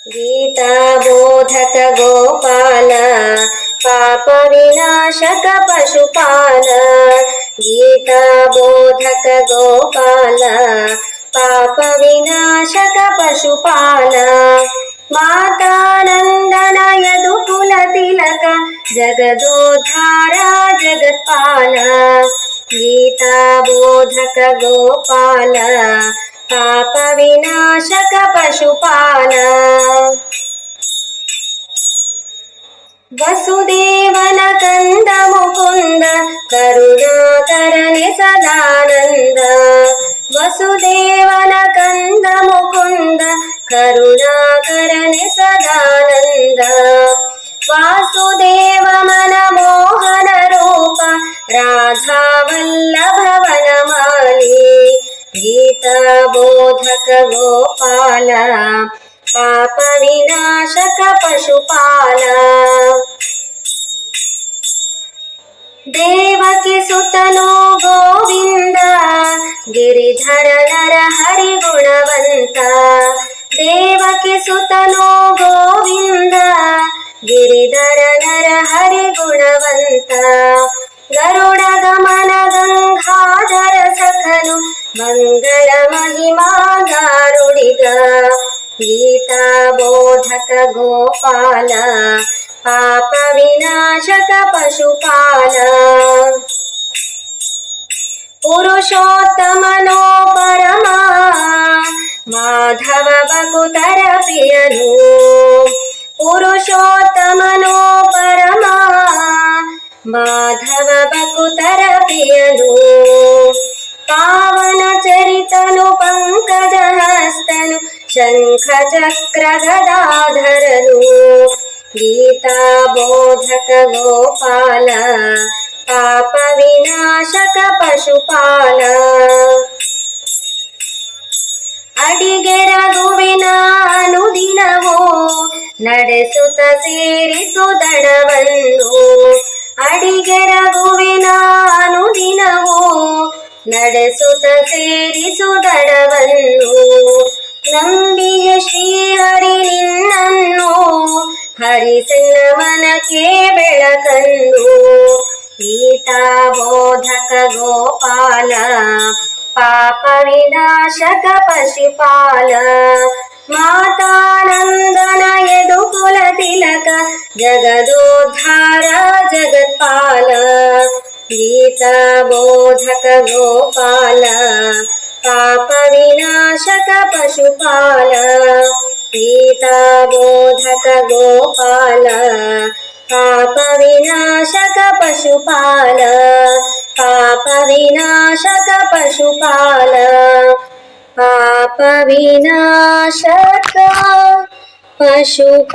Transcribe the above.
गीता बोधक गोपाल पाप विनाशक पशुपाल। गीता बोधक गोपाल पाप विनाशक पशुपाल। माता नंदन यदुकुल तिलक जगदोद्धारा जगत्पाल। गीता बोधक गोपाल पाप विनाशक पशुपाल। वसुदेवन कंद मुकुंद करुणाकरने सदानंद। वसुदेवन कंद मुकुंद करुणाकरने सदानंद। वासुदेव मन मोहन रूप राधा वल्लभ वनमाली। गीता बोधक गोपाल पाप विनाशक पशुपाल। देवकी सुतनो गोविंद गिरिधर नर हरि गुणवंत। देवकी सुतनो गोविंद गिरिधर नर हरि गुणवंत। गरुड़ गमन गंगाधर सखनु मंगल महिमा गारुडिग। गीता बोधक गोपाल पाप विनाशक पशुपाल। पुरुषोत्तमनो परमा माधव बकुतर प्रियनु। पुरुषोत्तमनो परमा माधव बकुतर प्रियनु। पावन चरितनु पंकज हस्तनु शंख चक्र गदाधरनु। गीता बोधक गोपाल पाप विनाशक पशुपाल। अडिगे रघुविನ ಅನುದಿನವೋ ನಡೆಸುತ್ತ ಸೇರಿಸುದಡವನ್ನು। ಅಡಿಗೆ ರಘುವಿನ ಅನುದಿನವೋ ನಡೆಸುತ್ತ ಸೇರಿಸುದಡವನ್ನು। ನಂಬಿಯ ಶ್ರೀಹರಿ ನಿನ್ನನ್ನು ಹರಿಸನ್ನ ಮನಕ್ಕೆ ಬೆಳಕನ್ನು। ಗೀತಾ ಬೋಧಕ ಗೋಪಾಲ ಪಾಪ ವಿನಾಶಕ ಪಶುಪಾಲ। ಮಾತಾ ನಂದನ ಯದುಕುಲ ತಿಲಕ ಜಗದೋದ್ಧಾರ ಜಗತ್ಪಾಲ। ಗೀತಾ ಬೋಧಕ ಗೋಪಾಲ पाप विनाशक पशुपाल। गीता बोधक गोपाल पाप विनाशक पशुपाल। पाप विनाशक पशुपाल पाप विनाशक पशुपाल।